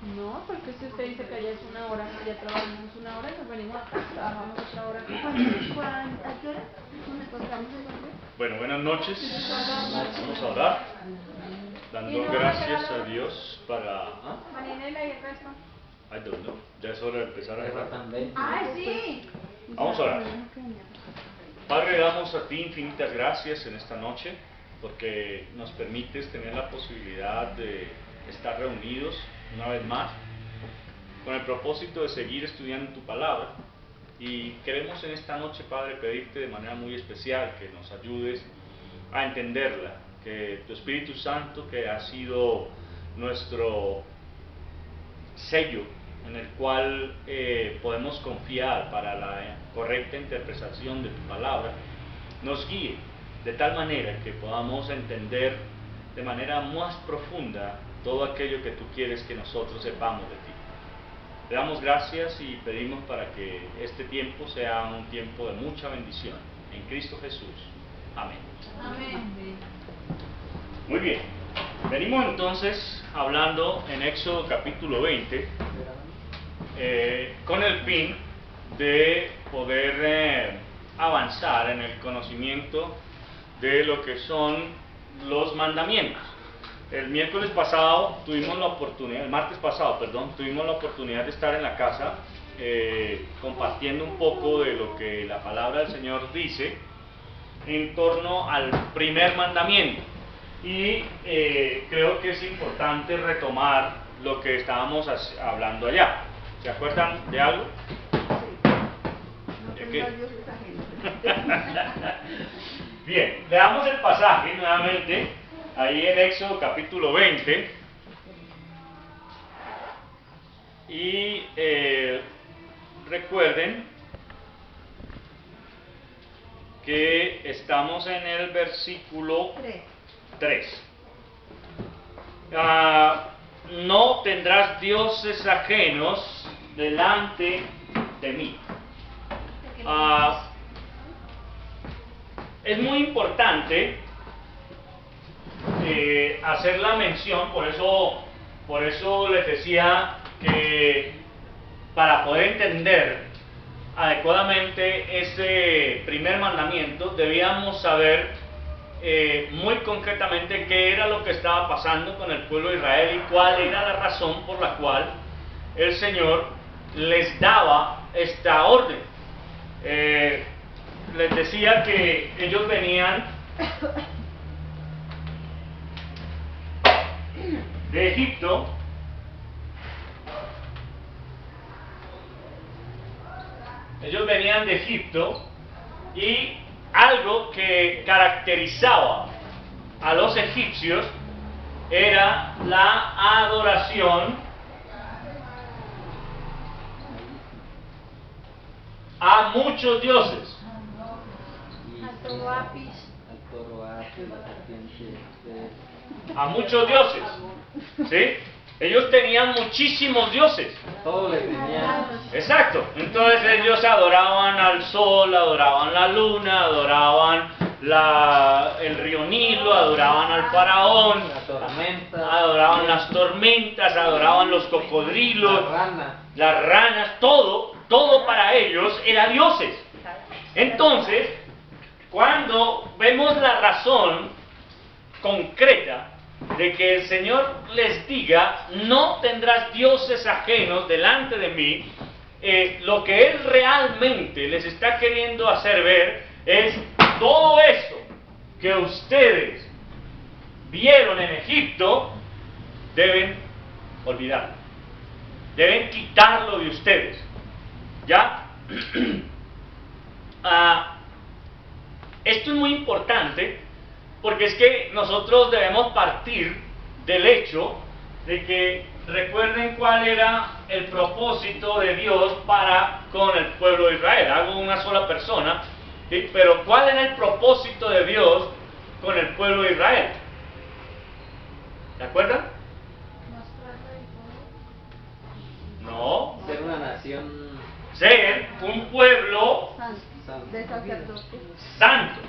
No, porque si usted dice que allá es una hora, allá trabajamos una hora, nos venimos acá, trabajamos otra hora. ¿A qué hora nos encontramos en Colombia? Bueno, buenas noches. Vamos a orar, dando gracias a Dios para... Marinela y el resto. I don't know. Ya es hora de empezar a orar. ¡Ay, sí! Vamos a orar. Padre, damos a ti infinitas gracias en esta noche, porque nos permites tener la posibilidad de estar reunidos una vez más, con el propósito de seguir estudiando tu palabra. Y queremos en esta noche, Padre, pedirte de manera muy especial que nos ayudes a entenderla, que tu Espíritu Santo, que ha sido nuestro sello en el cual podemos confiar para la correcta interpretación de tu palabra, nos guíe de tal manera que podamos entender de manera más profunda todo aquello que tú quieres que nosotros sepamos de ti. Te damos gracias y pedimos para que este tiempo sea un tiempo de mucha bendición. En Cristo Jesús. Amén. Amén. Muy bien. Venimos entonces hablando en Éxodo capítulo 20 con el fin de poder avanzar en el conocimiento de lo que son los mandamientos. El martes pasado tuvimos la oportunidad de estar en la casa compartiendo un poco de lo que la palabra del Señor dice en torno al primer mandamiento. Y creo que es importante retomar lo que estábamos hablando allá. ¿Se acuerdan de algo? ¿De qué? Bien, leamos el pasaje nuevamente, ahí en Éxodo capítulo 20, y recuerden que estamos en el versículo 3. No tendrás dioses ajenos delante de mí. Es muy importante hacer la mención, por eso les decía que para poder entender adecuadamente ese primer mandamiento debíamos saber muy concretamente qué era lo que estaba pasando con el pueblo de Israel y cuál era la razón por la cual el Señor les daba esta orden. Les decía que ellos venían de Egipto, y algo que caracterizaba a los egipcios era la adoración a muchos dioses. A muchos dioses, ¿sí? Ellos tenían muchísimos dioses. Todos le tenían. Exacto. Entonces ellos adoraban al sol, adoraban la luna, adoraban el río Nilo, adoraban al faraón, adoraban las tormentas, adoraban los cocodrilos, las ranas, todo para ellos era dioses. Entonces, cuando vemos la razón concreta de que el Señor les diga, no tendrás dioses ajenos delante de mí, lo que Él realmente les está queriendo hacer ver es todo eso que ustedes vieron en Egipto, deben olvidarlo, deben quitarlo de ustedes, ¿ya? Esto es muy importante porque es que nosotros debemos partir del hecho de que recuerden cuál era el propósito de Dios para con el pueblo de Israel. Hago una sola persona, ¿sí? Pero ¿cuál era el propósito de Dios con el pueblo de Israel? ¿Se acuerdan? No. Ser una nación. Ser un pueblo De sacerdotes. santo,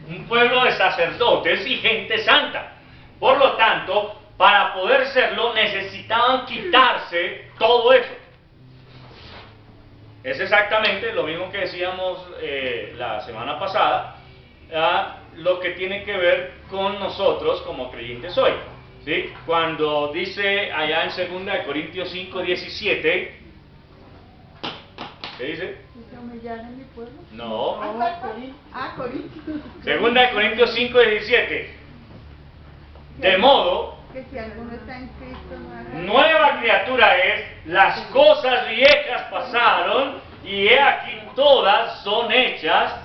un pueblo de sacerdotes y gente santa. Por lo tanto, para poder serlo necesitaban quitarse todo eso. Es exactamente lo mismo que decíamos la semana pasada, lo que tiene que ver con nosotros como creyentes hoy. ¿Sí? Cuando dice allá en 2 Corintios 5, 17, ¿qué dice? ¿Humillar en mi pueblo? No. Corintios. 2 Corintios 5, 17. De modo Que si alguno está en Cristo, nueva criatura es, las cosas viejas pasaron y he aquí todas son hechas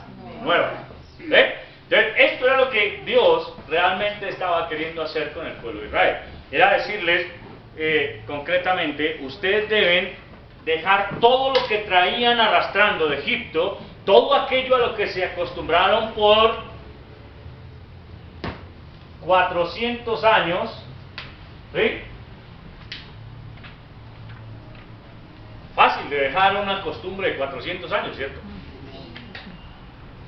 nuevas. ¿Ve? Entonces, esto era lo que Dios realmente estaba queriendo hacer con el pueblo de Israel. Era decirles concretamente, ustedes deben dejar todo lo que traían arrastrando de Egipto, todo aquello a lo que se acostumbraron por 400 años. ¿Sí? Fácil de dejar una costumbre de 400 años, ¿cierto?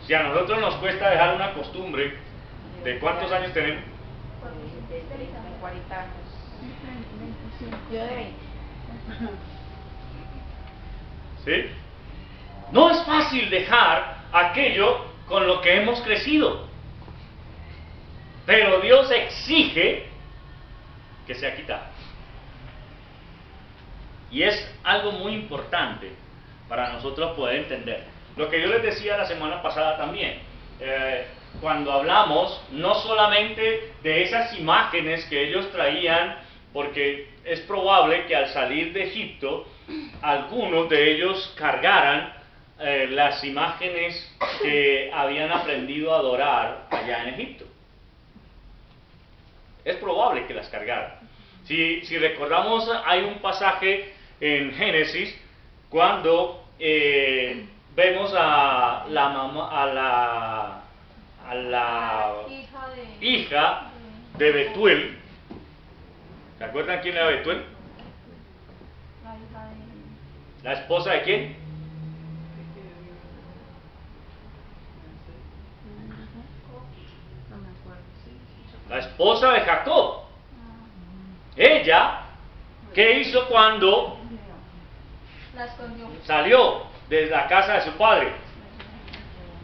Si a nosotros nos cuesta dejar una costumbre, ¿de cuántos años tenemos? 40 años. Yo de 20. ¿Sí? No es fácil dejar aquello con lo que hemos crecido, pero Dios exige que sea quitado. Y es algo muy importante para nosotros poder entender. Lo que yo les decía la semana pasada también, cuando hablamos no solamente de esas imágenes que ellos traían, porque es probable que al salir de Egipto, algunos de ellos cargaran las imágenes que habían aprendido a adorar allá en Egipto. Es probable que las cargaran. Si recordamos, hay un pasaje en Génesis cuando vemos a la mamá, a la hija de Betuel. ¿Se acuerdan quién era Betuel? ¿La esposa de quién? La esposa de Jacob. Ella, ¿qué hizo cuando salió de la casa de su padre?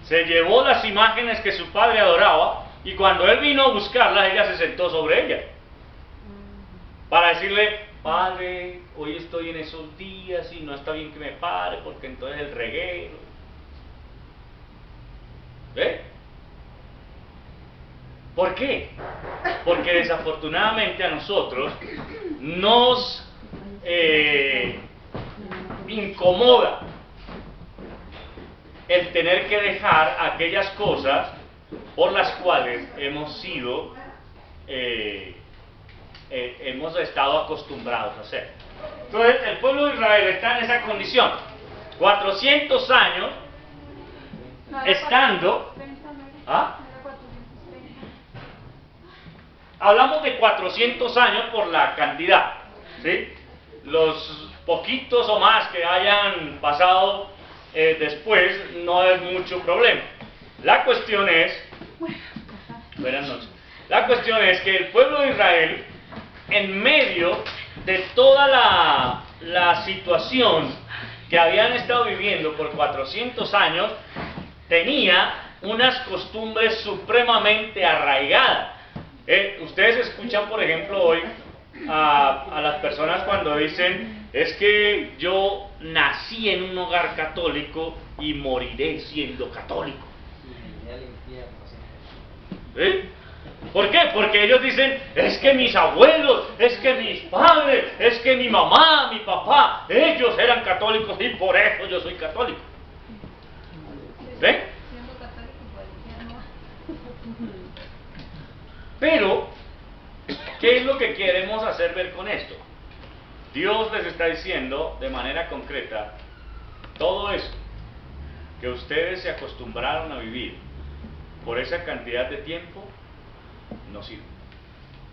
Se llevó las imágenes que su padre adoraba y cuando él vino a buscarlas, ella se sentó sobre ella para decirle: padre, hoy estoy en esos días y no está bien que me pare porque entonces el reguero. ¿Ve? ¿Por qué? Porque desafortunadamente a nosotros nos incomoda el tener que dejar aquellas cosas por las cuales hemos sido, hemos estado acostumbrados a hacer. Entonces el pueblo de Israel está en esa condición, 400 años estando... ¿Ah? Hablamos de 400 años por la cantidad, ¿sí? Los poquitos o más que hayan pasado después no es mucho problema. La cuestión es, buenas noches, la cuestión es que el pueblo de Israel, en medio de toda la situación que habían estado viviendo por 400 años, tenía unas costumbres supremamente arraigadas. Ustedes escuchan, por ejemplo, hoy a las personas cuando dicen: es que yo nací en un hogar católico y moriré siendo católico. ¿Sí? ¿Por qué? Porque ellos dicen: es que mis abuelos, es que mis padres, es que mi mamá, mi papá, ellos eran católicos y por eso yo soy católico. ¿Ven? Pero, ¿qué es lo que queremos hacer ver con esto? Dios les está diciendo de manera concreta: todo eso que ustedes se acostumbraron a vivir por esa cantidad de tiempo no sirve.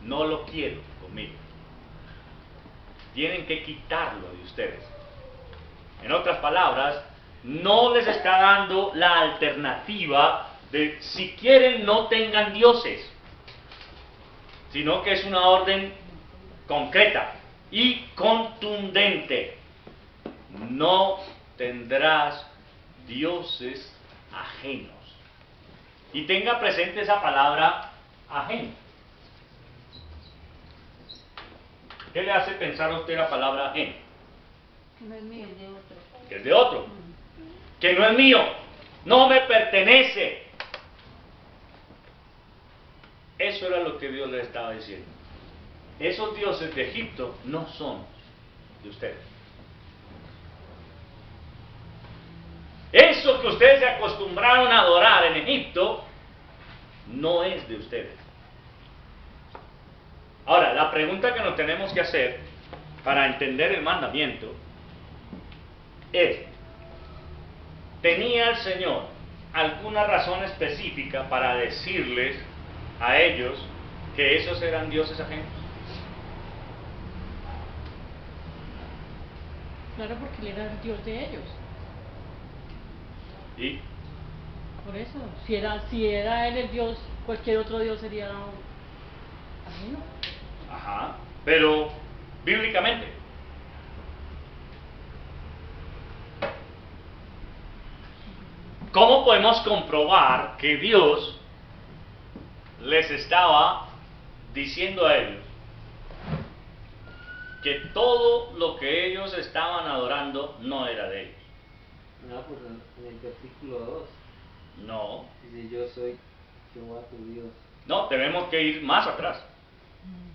No lo quiero conmigo. Tienen que quitarlo de ustedes. En otras palabras, no les está dando la alternativa de si quieren no tengan dioses, sino que es una orden concreta y contundente. No tendrás dioses ajenos. Y tenga presente esa palabra ajeno. ¿Qué le hace pensar a usted la palabra ajeno? Que no es mío, es de otro. Que es de otro. Que no es mío. No me pertenece. Eso era lo que Dios le estaba diciendo. Esos dioses de Egipto no son de ustedes. Eso que ustedes se acostumbraron a adorar en Egipto no es de ustedes. Ahora, la pregunta que nos tenemos que hacer para entender el mandamiento es: ¿tenía el Señor alguna razón específica para decirles a ellos que esos eran dioses ajenos? Claro, porque él era el Dios de ellos. ¿Y? Por eso, si era él el Dios, cualquier otro Dios sería ajeno. Ajá, pero bíblicamente. ¿Cómo podemos comprobar que Dios les estaba diciendo a ellos que todo lo que ellos estaban adorando no era de ellos? No, pues en el versículo 2 No, dice: yo soy Jehová tu Dios. no, tenemos que ir más atrás,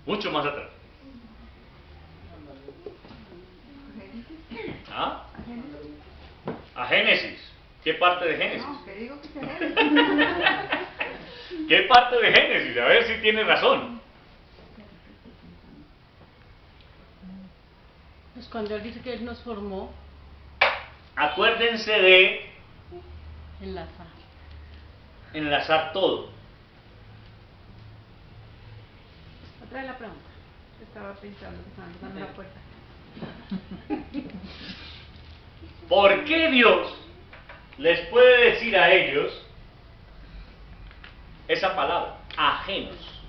mucho más atrás. ¿Ah? A Génesis. ¿Qué parte de Génesis? No, que digo que se ¿Qué parte de Génesis? A ver si tiene razón. Pues cuando él dice que él nos formó, Acuérdense de enlazar todo. Otra vez la pregunta. Estaba pensando que estaban tocando la puerta. ¿Por qué Dios les puede decir a ellos esa palabra? Ajenos.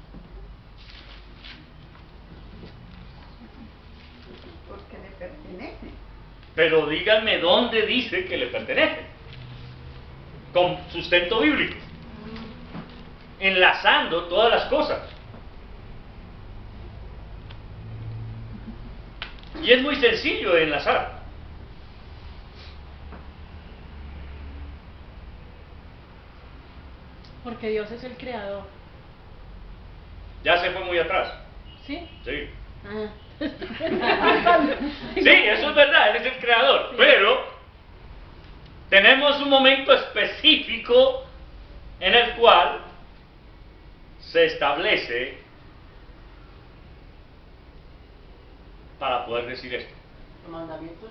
Porque le pertenece. Pero díganme dónde dice que le pertenece. Con sustento bíblico. Enlazando todas las cosas. Y es muy sencillo de enlazar. porque Dios es el creador. Ya se fue muy atrás. ¿Sí? Sí. Ah. Sí, eso es verdad, Él es el creador. Sí. Pero tenemos un momento específico en el cual se establece para poder decir esto. ¿Mandamientos?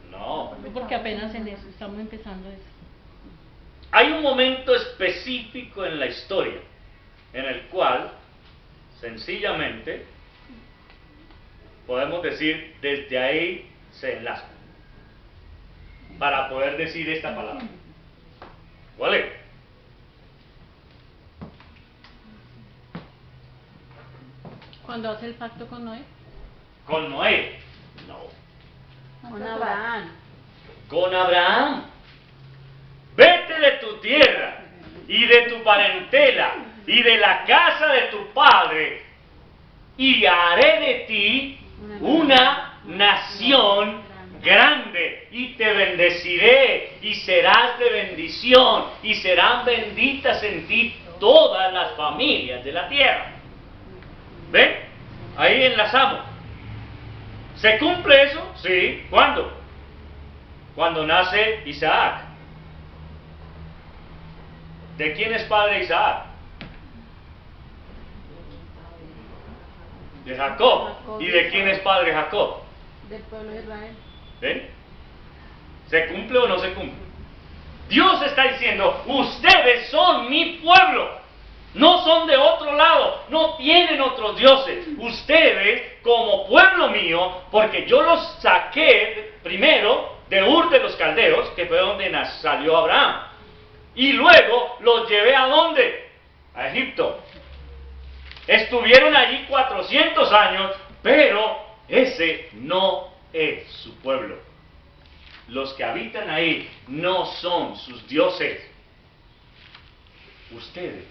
No. Porque apenas en eso, estamos empezando eso. Hay un momento específico en la historia en el cual sencillamente podemos decir desde ahí se enlaza para poder decir esta palabra. ¿Cuál es? Cuando hace el pacto con Noé. ¿Con Noé? No. Con Abraham. Con Abraham. Vete de tu tierra y de tu parentela y de la casa de tu padre y haré de ti una nación grande y te bendeciré y serás de bendición y serán benditas en ti todas las familias de la tierra. ¿Ven? Ahí enlazamos. ¿Se cumple eso? Sí. ¿Cuándo? Cuando nace Isaac. ¿De quién es padre Isaac? De Jacob. ¿Y de quién es padre Jacob? Del pueblo de Israel. ¿Ven? ¿Se cumple o no se cumple? Dios está diciendo, ustedes son mi pueblo. No son de otro lado, no tienen otros dioses. Ustedes, como pueblo mío, porque yo los saqué primero de Ur de los Caldeos, que fue donde salió Abraham. Y luego los llevé ¿a dónde? A Egipto. Estuvieron allí 400 años Pero ese no es su pueblo. Los que habitan ahí no son sus dioses. Ustedes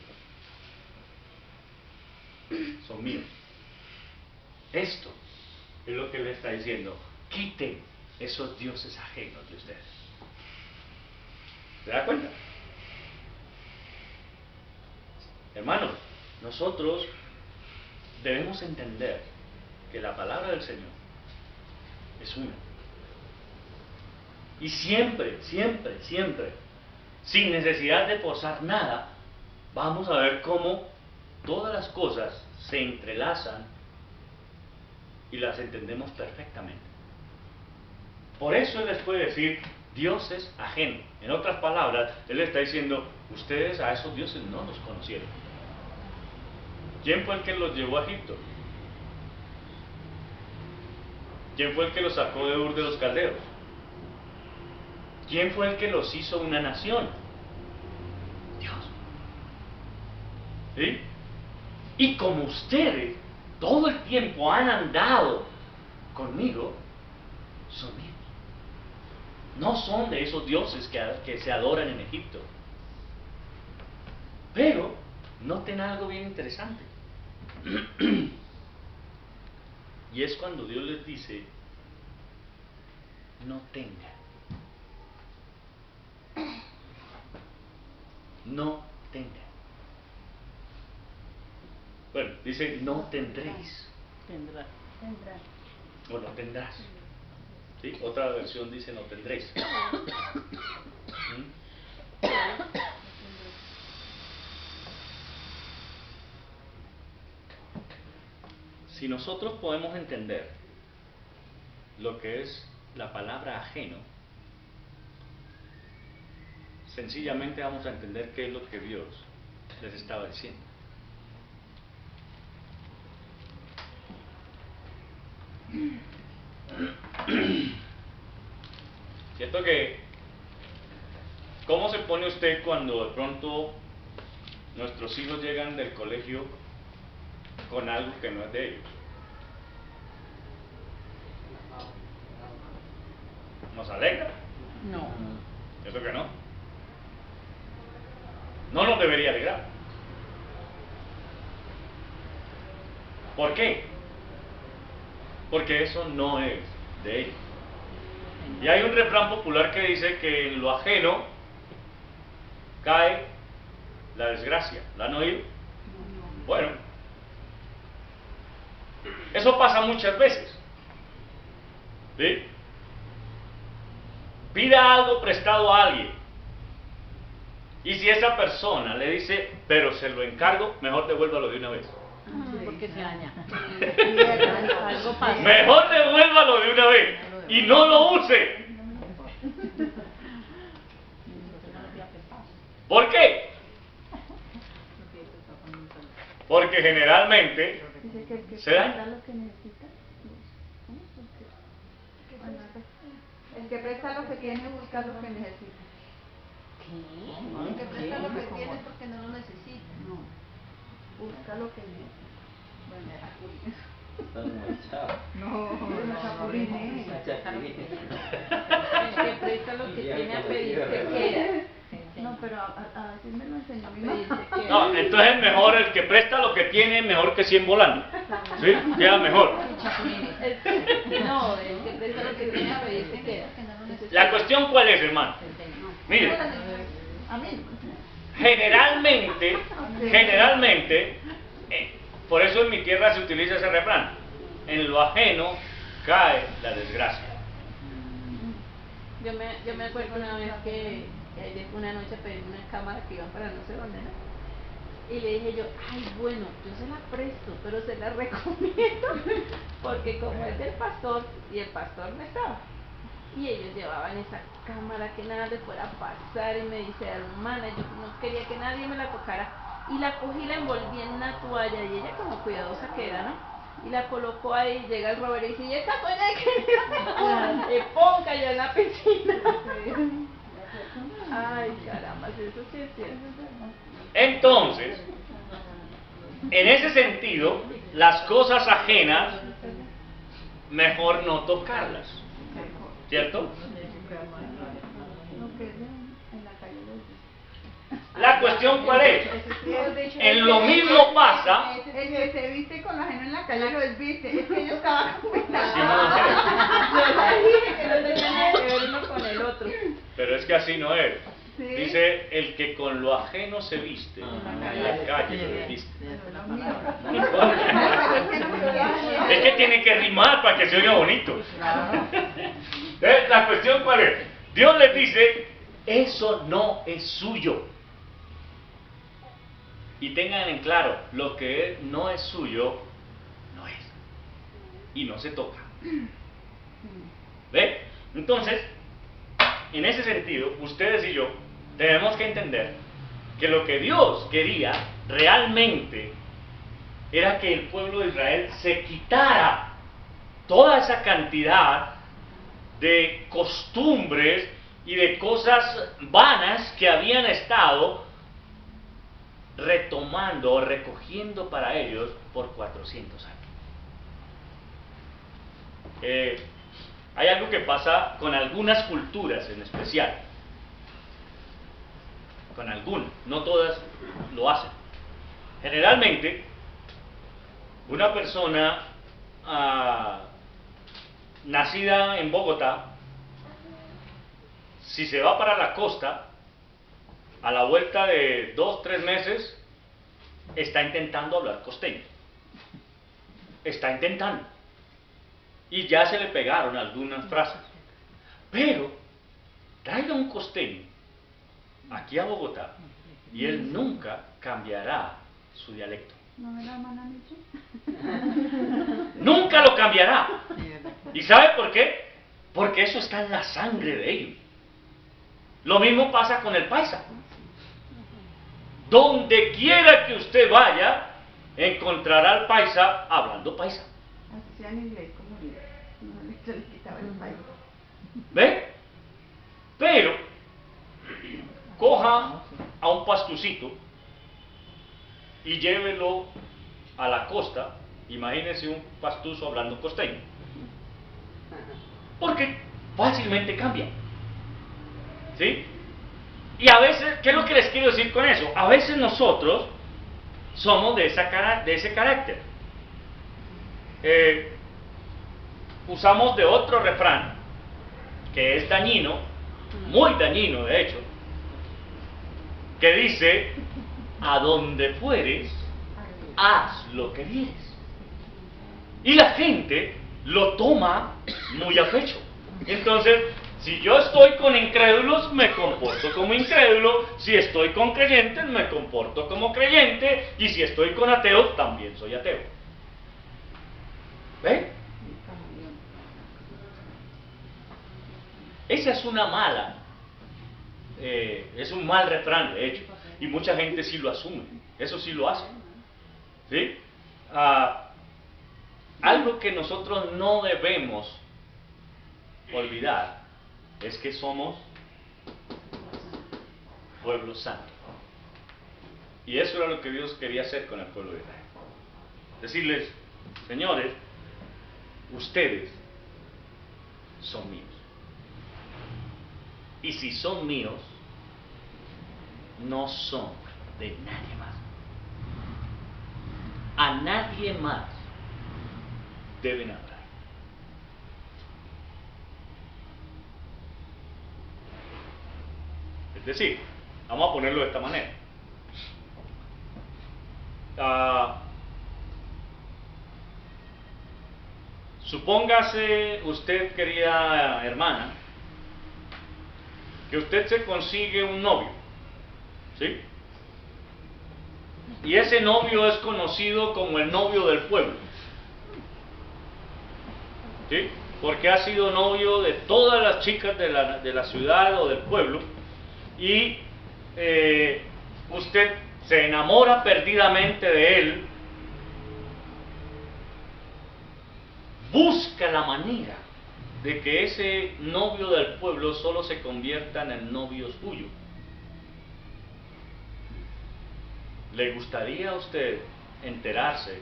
son míos. Esto es lo que le está diciendo. Quiten esos dioses ajenos de ustedes. ¿Se da cuenta? Hermanos, nosotros debemos entender que la palabra del Señor es una. Y siempre, siempre, siempre, sin necesidad de forzar nada, vamos a ver cómo todas las cosas se entrelazan y las entendemos perfectamente. Por eso Él les puede decir dioses ajenos. En otras palabras, Él está diciendo, ustedes a esos dioses no los conocieron. ¿Quién fue el que los llevó a Egipto? ¿Quién fue el que los sacó de Ur de los Caldeos? ¿Quién fue el que los hizo una nación? Dios. ¿Sí? Y como ustedes todo el tiempo han andado conmigo, son míos. No son de esos dioses que se adoran en Egipto. Pero noten algo bien interesante. Y es cuando Dios les dice, no tengan. No tengan. Bueno, dice, no tendréis. Tendrá. O no tendrás. ¿Sí? Otra versión dice, no tendréis. Si nosotros podemos entender lo que es la palabra ajeno, sencillamente vamos a entender qué es lo que Dios les estaba diciendo. Siento que, ¿cómo se pone usted cuando de pronto nuestros hijos llegan del colegio con algo que no es de ellos? ¿Nos alegra? No. ¿Eso que no? No nos debería alegrar. ¿Por qué? Porque eso no es de ellos. Y hay un refrán popular que dice que en lo ajeno cae la desgracia. ¿La han oído? Bueno, eso pasa muchas veces. ¿Sí? Pida algo prestado a alguien. Y si esa persona le dice, pero se lo encargo, mejor devuélvalo de una vez. Porque se daña. Algo pasa. Mejor devuélvalo de una vez y no lo use. ¿Por qué? Porque generalmente Dice que el que se daña. presta lo que necesita. El que presta lo que tiene busca lo que necesita. El que presta lo que tiene es porque no lo necesita. Busca lo que necesita. Bueno, era Chapulín. Está muy chavo. No, Chapulín. Chapulín. El que presta lo que tiene a pedir que quiera. No, pero a veces me lo enseñó a mí me dice que... No, entonces es mejor el que presta lo que tiene, mejor que 100 volando. ¿Sí? Queda mejor. No, el que presta lo que tiene a pedir que quiera. La cuestión ¿cuál es, hermano? Mire, A mí. generalmente, por eso en mi tierra se utiliza ese refrán, en lo ajeno cae la desgracia. Yo me acuerdo una vez que una noche pedí una cámara que iba para no sé dónde, ¿no? Y le dije yo, ay, bueno, yo se la presto, pero se la recomiendo, porque como es del pastor, y el pastor no estaba, y ellos llevaban esa cámara que nada le fuera a pasar, y me dice, hermana, yo no quería que nadie me la tocara, y la cogí, la envolví en una toalla, y ella como cuidadosa que era, ¿no? Y la colocó ahí, llega el Robert y dice, ¿y esta toalla de qué? Y ¡pum! Cayó en la piscina. Ay, caramba, eso sí es cierto. Entonces, en ese sentido, las cosas ajenas mejor no tocarlas, ¿cierto? Lo que es en la calle los La cuestión ¿cuál es? En lo mismo pasa. El que se viste con la ajena en la calle lo desviste. Es que yo estaba comentando. Sí, no, Yo le dije que no tenía nada que ver uno con el otro. pero es que así no es. Sí. Dice, el que con lo ajeno se viste, en la calle lo desviste. Es que tiene que rimar para que se oiga bonito. La cuestión ¿cuál es? Dios les dice, eso no es suyo. Y tengan en claro, lo que no es suyo, no es. Y no se toca. ¿Ve? Entonces, en ese sentido, ustedes y yo tenemos que entender que lo que Dios quería realmente era que el pueblo de Israel se quitara toda esa cantidad de costumbres y de cosas vanas que habían estado retomando o recogiendo para ellos por 400 años. Hay algo que pasa con algunas culturas en especial, con algunas, no todas lo hacen. Generalmente, una persona nacida en Bogotá, si se va para la costa, a la vuelta de 2-3 meses, está intentando hablar costeño. Está intentando. Y ya se le pegaron algunas frases. Pero, traiga un costeño aquí a Bogotá y él nunca cambiará su dialecto. ¿No me la mandan hecho? Nunca lo cambiará. ¿Y sabe por qué? Porque eso está en la sangre de ellos. Lo mismo pasa con el paisa. Donde quiera que usted vaya, encontrará al paisa hablando paisa. Así sea en inglés como yo. No le quitaba el país. ¿Ve? Pero, coja a un pastucito y llévelo a la costa. Imagínese un pastuso hablando costeño. Porque fácilmente cambia. ¿Sí? Y a veces, ¿qué es lo que les quiero decir con eso? A veces nosotros somos de ese carácter. Usamos de otro refrán, que es dañino, muy dañino de hecho, que dice, a donde fueres, haz lo que vieres. Y la gente lo toma muy a pecho. Entonces, si yo estoy con incrédulos, me comporto como incrédulo. Si estoy con creyentes, me comporto como creyente. Y si estoy con ateos, también soy ateo. ¿Ve? Esa es una mala, es un mal refrán de hecho. Y mucha gente sí lo asume. Eso sí lo hace. ¿Sí? Algo que nosotros no debemos olvidar es que somos pueblo santo. Y eso era lo que Dios quería hacer con el pueblo de Israel. Decirles, señores, ustedes son míos. Y si son míos, no son de nadie más. A nadie más deben hablar. Es decir, vamos a ponerlo de esta manera. Supóngase usted, querida hermana, que usted se consigue un novio, ¿sí? Y ese novio es conocido como el novio del pueblo, ¿sí? Porque ha sido novio de todas las chicas de la ciudad o del pueblo, y usted se enamora perdidamente de él, busca la manera de que ese novio del pueblo solo se convierta en el novio suyo. ¿Le gustaría a usted enterarse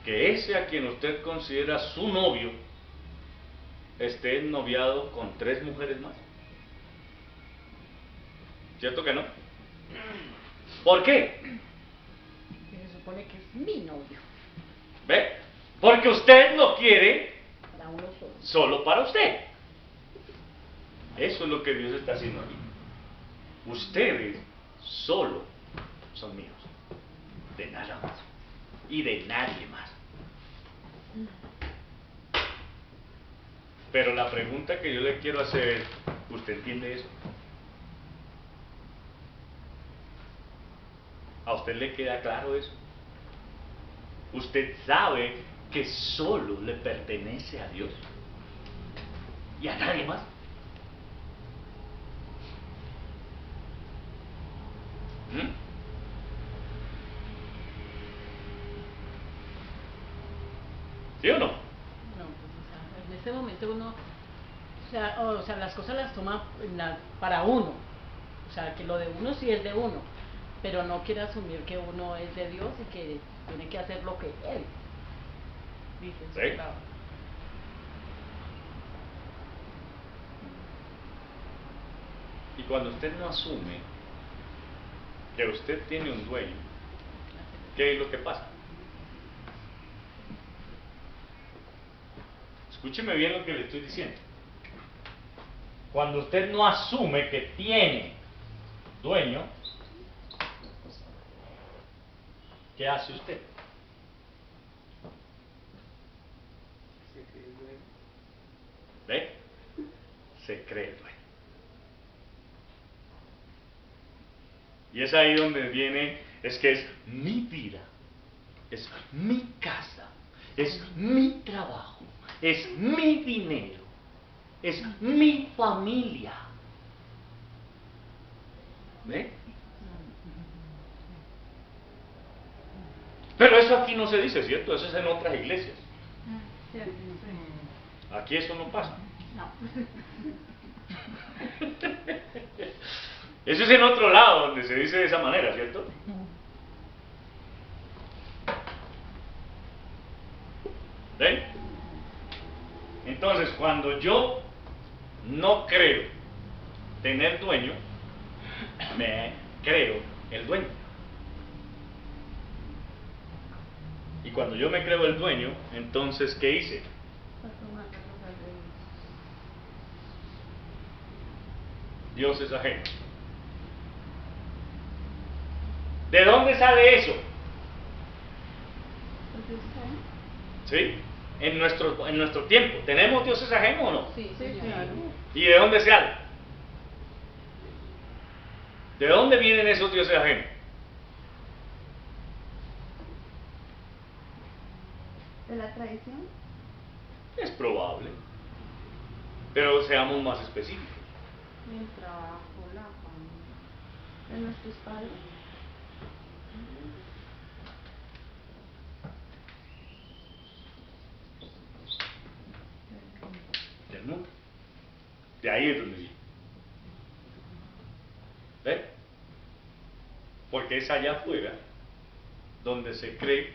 que ese a quien usted considera su novio esté ennoviado con 3 mujeres más? ¿Cierto que no? ¿Por qué? Se supone que es mi novio. ¿Ve? Porque usted lo quiere Para uno solo. solo para usted. Eso es lo que Dios está haciendo aquí. Ustedes solo son míos, de nada más y de nadie más. Pero la pregunta que yo le quiero hacer es, ¿usted entiende eso? ¿A usted le queda claro eso? ¿Usted sabe que solo le pertenece a Dios y a nadie más? ¿Sí o no? No, pues, o sea, en este momento uno, o sea, las cosas las toma para uno. O sea, que lo de uno sí es de uno, pero no quiere asumir que uno es de Dios y que tiene que hacer lo que Él dice. ¿Sí? Claro. Y cuando usted no asume que usted tiene un dueño, ¿qué es lo que pasa? Escúcheme bien lo que le estoy diciendo. Cuando usted no asume que tiene dueño, ¿qué hace usted? Se cree dueño. ¿Ve? Se cree dueño. Y es ahí donde viene, es que es mi vida, es mi casa, es mi trabajo, es mi dinero, es mi familia. ¿Ve? Pero eso aquí no se dice, ¿cierto? Eso es en otras iglesias. Aquí eso no pasa. No. Eso es en otro lado donde se dice de esa manera, ¿cierto? ¿Ven? Entonces, cuando yo no creo tener dueño, me creo el dueño. Y cuando yo me creo el dueño, entonces, ¿qué hice? Dios es ajeno. ¿De dónde sale eso? ¿Sí? En nuestro tiempo. ¿Tenemos dioses ajenos o no? Sí, claro. ¿Y de dónde sale? ¿De dónde vienen esos dioses ajenos? ¿De la tradición? Es probable. Pero seamos más específicos. El trabajo, la familia. ¿De nuestros padres? Del mundo. De ahí es donde viene. ¿Ven? Porque es allá afuera donde se cree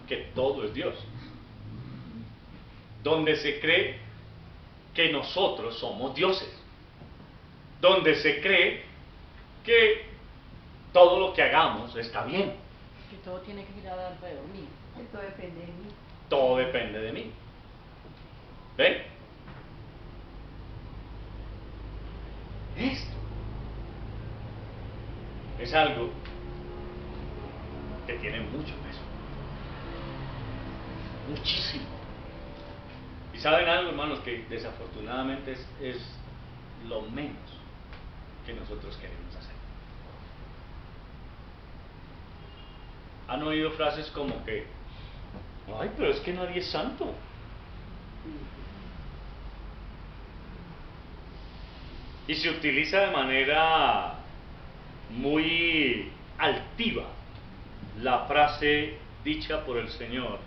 que todo es Dios. Donde se cree que nosotros somos dioses. Donde se cree que todo lo que hagamos está bien. Que todo tiene que girar alrededor mío. Que todo depende de mí. Todo depende de mí. ¿Ven? Esto es algo que tiene mucho peso. Muchísimo. Y saben algo, hermanos, que desafortunadamente es lo menos que nosotros queremos hacer. ¿Han oído frases como que, ay, pero es que nadie es santo? Y se utiliza de manera muy altiva la frase dicha por el Señor: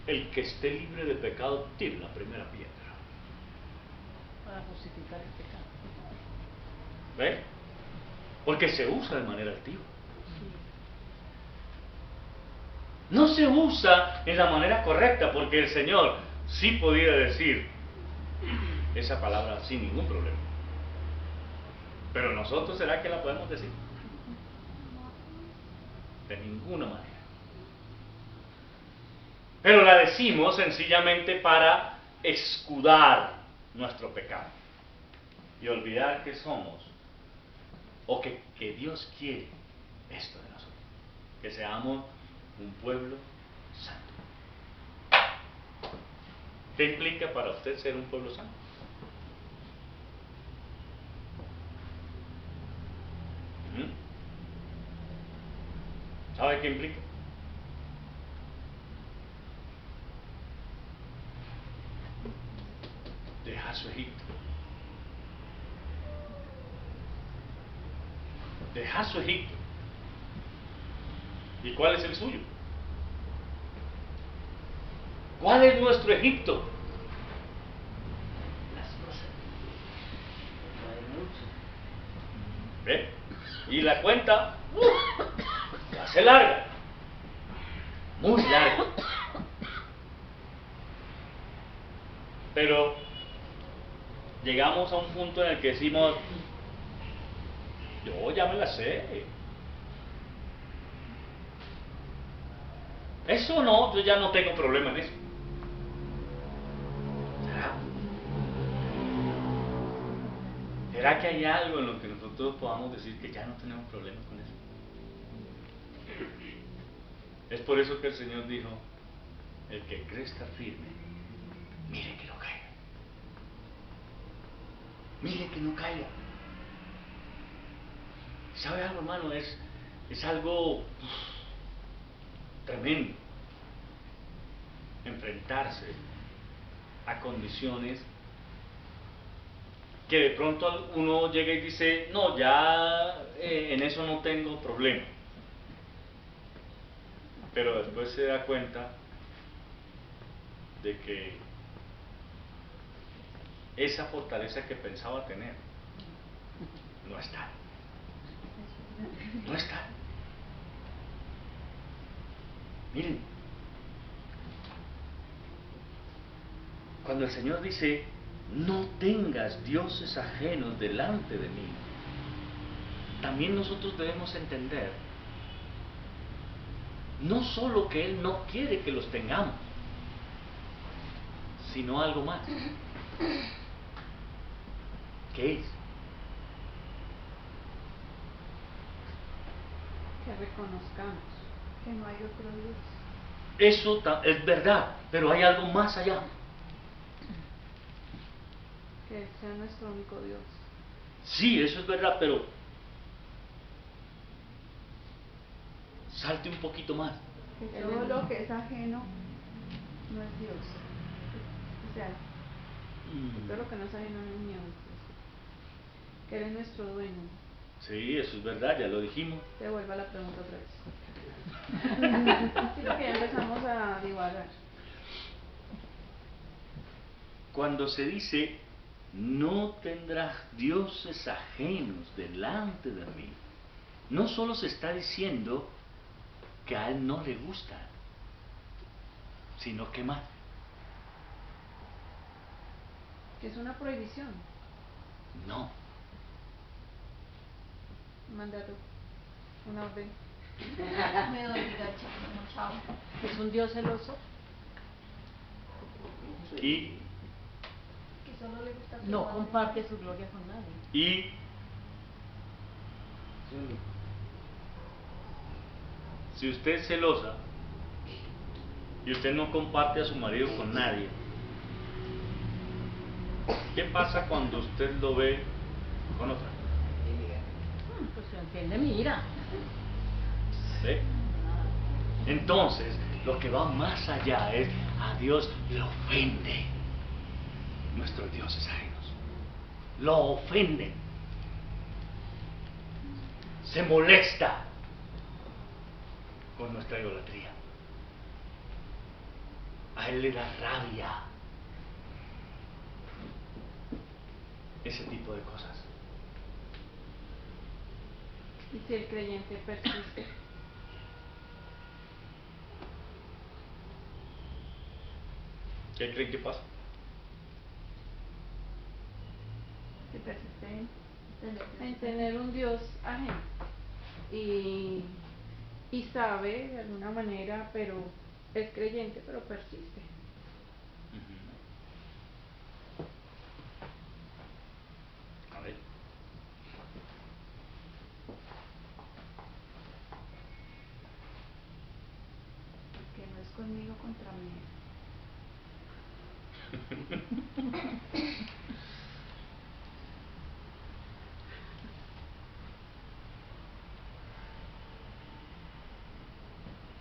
el que esté libre de pecado tire la primera piedra. Para justificar el pecado. ¿Ve? Porque se usa de manera altiva. no se usa en la manera correcta, porque el Señor sí podía decir esa palabra sin ningún problema. Pero nosotros, ¿será que la podemos decir? De ninguna manera. Pero la decimos sencillamente para escudar nuestro pecado y olvidar que somos, o que Dios quiere esto de nosotros, que seamos un pueblo santo. ¿Qué implica para usted ser un pueblo santo? ¿Sabe qué implica? Dejar su Egipto. Dejar su Egipto. ¿Y cuál es el suyo? ¿Cuál es nuestro Egipto? Las cosas. No hay mucho. ¿Ve? Y la cuenta se hace larga. Muy larga. Pero llegamos a un punto en el que decimos, yo ya me la sé. Eso no, yo ya no tengo problema en eso. ¿Será? ¿Será que hay algo en lo que nosotros podamos decir que ya no tenemos problemas con eso? Es por eso que el Señor dijo, el que cree estar firme, mire que no caiga. Mire que no caiga. ¿Sabe algo, hermano? Es algo tremendo enfrentarse a condiciones que de pronto uno llega y dice, no, ya en eso no tengo problema. Pero después se da cuenta de que esa fortaleza que pensaba tener no está. No está. Miren, cuando el Señor dice, no tengas dioses ajenos delante de mí, también nosotros debemos entender no solo que Él no quiere que los tengamos, sino algo más. ¿Qué es? Que reconozcamos que no hay otro Dios. Eso es verdad, pero hay algo más allá. Que Él sea nuestro único Dios. Sí, eso es verdad, pero salte un poquito más. Que todo lo que es ajeno no es Dios. O sea, Todo lo que nos ajeno no es mío. Que Él es nuestro dueño. Sí, eso es verdad, ya lo dijimos. Devuelva la pregunta otra vez. Sí, porque ya empezamos a divagar. Cuando se dice, no tendrás dioses ajenos delante de mí, no solo se está diciendo que a Él no le gusta, sino que más. Que es una prohibición. No. Un mandato. Una orden. me doy gacha, como chao. ¿Es un Dios celoso? Y Que solo le gusta No comparte su gloria con nadie. si usted es celosa y usted no comparte a su marido con nadie, ¿qué pasa cuando usted lo ve con otra? Pues se entiende mi ira. ¿Sí? Entonces, lo que va más allá es, a Dios le ofende nuestros dioses ajenos. Lo ofenden. Se molesta con nuestra idolatría. A Él le da rabia ese tipo de cosas. Y si el creyente persiste, ¿Qué creen que pasa? Que persiste En tener un Dios ajeno y, y sabe de alguna manera, pero es creyente, pero persiste. A ver. que no es conmigo contra mí.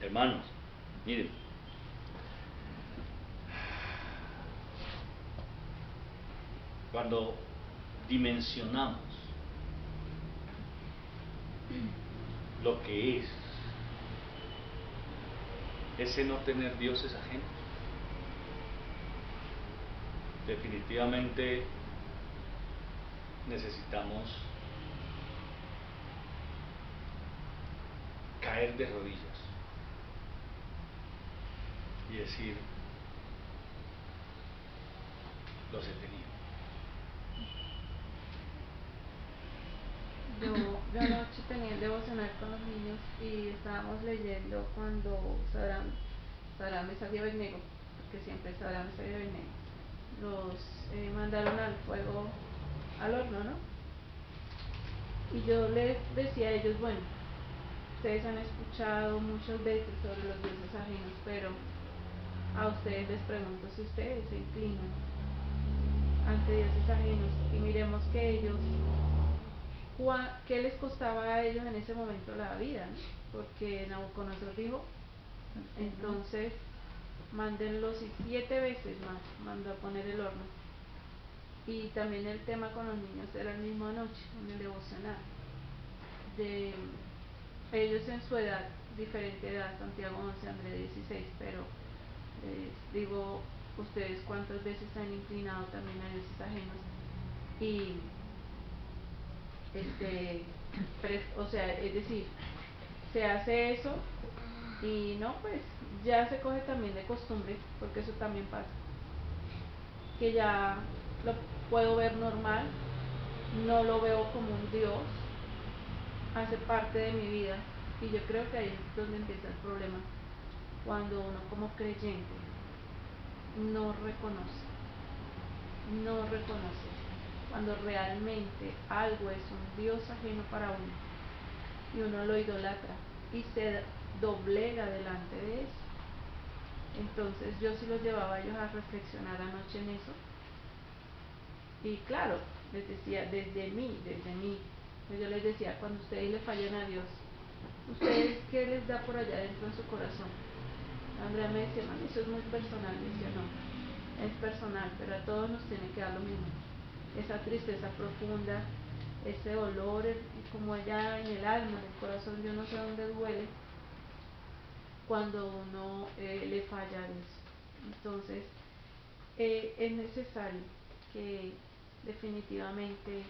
Hermanos, miren, cuando dimensionamos lo que es ese no tener dioses ajenos, definitivamente necesitamos caer de rodillas y decir, los he tenido. Yo anoche tenía el devocional con los niños y estábamos leyendo cuando Sadrach, Mesach y Abednego, porque siempre Sadrach, Mesach y Abednego, los mandaron al fuego, al horno, ¿no? Y yo les decía a ellos, bueno, ustedes han escuchado muchas veces sobre los dioses ajenos, pero a ustedes les pregunto si ustedes se inclinan ante dioses ajenos y miremos que ellos, ¿qué les costaba a ellos en ese momento la vida? ¿No? Porque Nabucodonosor dijo, entonces mándenlos y 7 veces más mandó a poner el horno. Y también el tema con los niños era el mismo anoche, en el devocional, de ellos en su edad, diferente edad, Santiago 11, Andrés 16, pero digo, ustedes cuántas veces se han inclinado también a dioses ajenos y o sea, es decir, se hace eso y no, pues ya se coge también de costumbre, porque eso también pasa, que ya lo puedo ver normal, no lo veo como un Dios, hace parte de mi vida y yo creo que ahí es donde empieza el problema, cuando uno como creyente no reconoce cuando realmente algo es un Dios ajeno para uno y uno lo idolatra y se doblega delante de eso. Entonces yo sí los llevaba a ellos a reflexionar anoche en eso y claro, les decía desde mí, pues yo les decía, cuando ustedes le fallan a Dios, ¿ustedes qué les da por allá dentro en su corazón? Andrea me decía, mami, eso es muy personal. Me decía, no, es personal, pero a todos nos tiene que dar lo mismo. Esa tristeza profunda, ese dolor, como allá en el alma, en el corazón, yo no sé dónde duele cuando uno le falla a Dios. Entonces, es necesario que definitivamente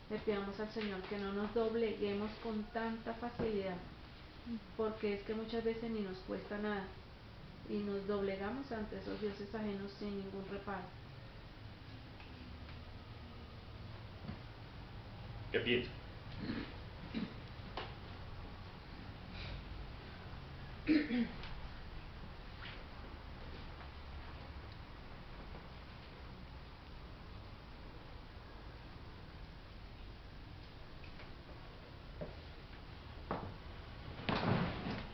le pidamos al Señor que no nos dobleguemos con tanta facilidad, porque es que muchas veces ni nos cuesta nada y nos doblegamos ante esos dioses ajenos sin ningún reparo. ¿Qué piensan?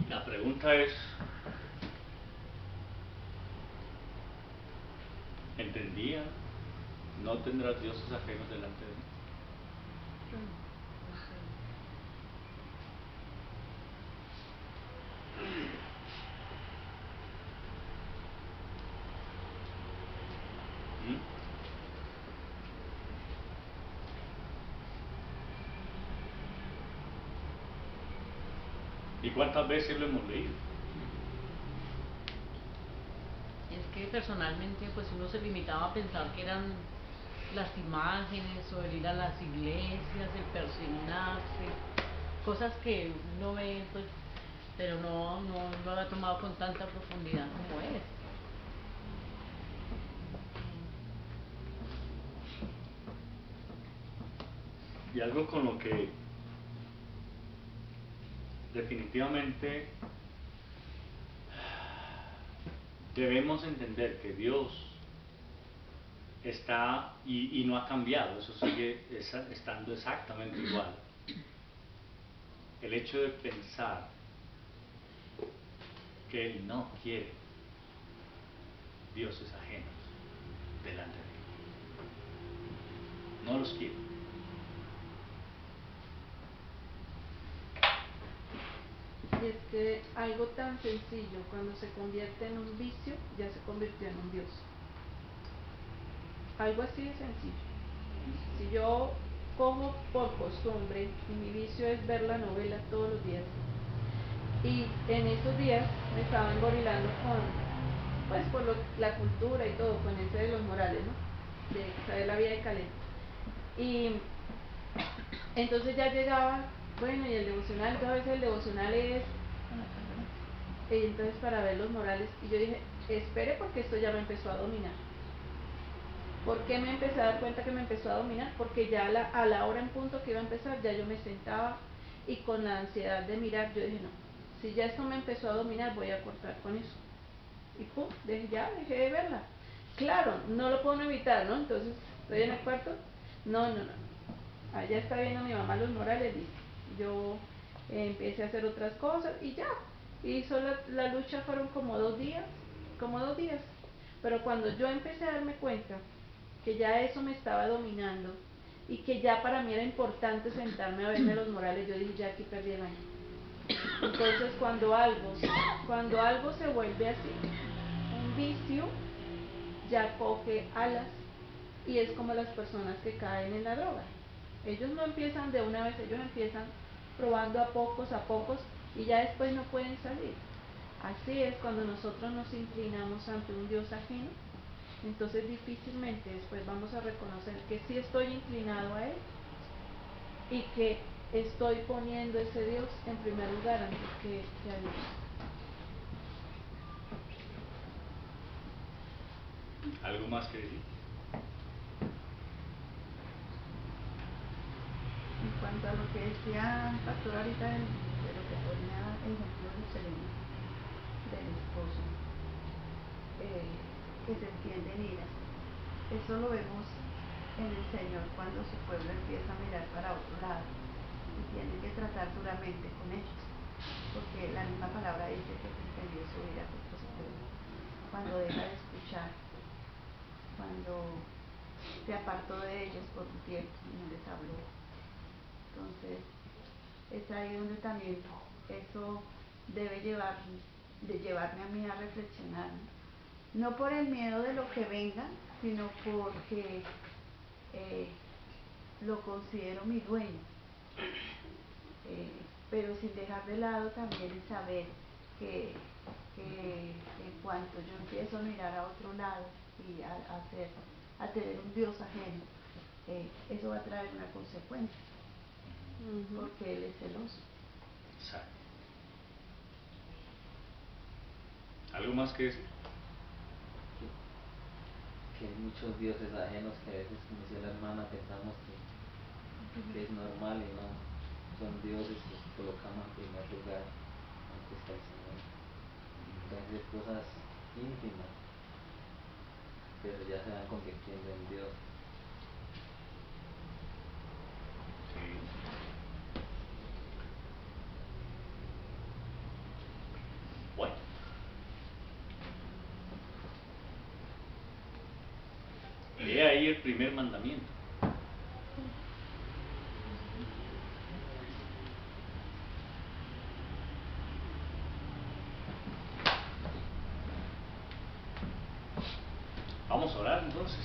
La pregunta es, ¿entendía? ¿No tendrás dioses ajenos delante de mí? ¿Mm? ¿Y cuántas veces lo hemos leído? Es que personalmente pues uno se limitaba a pensar que eran las imágenes o el ir a las iglesias, el persignarse, cosas que uno ve pues, pero no lo ha tomado con tanta profundidad como es. Y algo con lo que definitivamente debemos entender que Dios está y no ha cambiado, eso sigue estando exactamente igual. El hecho de pensar que Él no quiere dioses ajenos delante de Él. No los quiere. Y es que algo tan sencillo, cuando se convierte en un vicio, ya se convirtió en un Dios. Algo así de sencillo. Si yo cojo por costumbre, y mi vicio es ver la novela todos los días, y en esos días me estaba engorilando con, pues por la cultura y todo, con ese de los morales, ¿no? De saber la vida de Caleb. Y entonces ya llegaba, bueno, y el devocional, a veces el devocional es, entonces para ver los morales, y yo dije, espere porque esto ya me empezó a dominar. ¿Por qué me empecé a dar cuenta que me empezó a dominar? Porque ya a la hora en punto que iba a empezar, ya yo me sentaba y con la ansiedad de mirar, yo dije, no, si ya esto me empezó a dominar, voy a cortar con eso. Y pum, dejé de verla. Claro, no lo puedo evitar, ¿no? Entonces, estoy en el cuarto, no. Allá está viendo mi mamá los morales, dice. Yo empecé a hacer otras cosas y ya. Hizo la lucha, fueron como 2 días, Pero cuando yo empecé a darme cuenta que ya eso me estaba dominando y que ya para mí era importante sentarme a verme los morales, yo dije, ya aquí perdí el año. Entonces cuando algo se vuelve así, un vicio, ya coge alas y es como las personas que caen en la droga. Ellos no empiezan de una vez, ellos empiezan probando a pocos y ya después no pueden salir. Así es cuando nosotros nos inclinamos ante un Dios ajeno, entonces difícilmente después vamos a reconocer que sí estoy inclinado a Él y que estoy poniendo ese Dios en primer lugar antes que a Dios. ¿Algo más que decir? En cuanto a lo que decía el pastor ahorita de lo que ponía ejemplo de Selena, del esposo, que se enciende en ira. Eso lo vemos en el Señor cuando su pueblo empieza a mirar para otro lado y tiene que tratar duramente con ellos, porque la misma palabra dice que se encendió su ira contra su pueblo. Cuando deja de escuchar, cuando se apartó de ellos por un tiempo y no les habló. Entonces, es ahí donde también eso debe llevarme a mí a reflexionar, no por el miedo de lo que venga, sino porque lo considero mi dueño, pero sin dejar de lado también el saber que en cuanto yo empiezo a mirar a otro lado y a tener un Dios ajeno, eso va a traer una consecuencia, porque Él es celoso. Exacto. ¿Algo más que decir? Que hay muchos dioses ajenos que a veces, como decía la hermana, pensamos que es normal y no son dioses que colocamos en primer lugar antes que el Señor. Entonces cosas íntimas, pero ya se van convirtiendo en Dios. Bueno, he ahí el primer mandamiento. Vamos a orar entonces.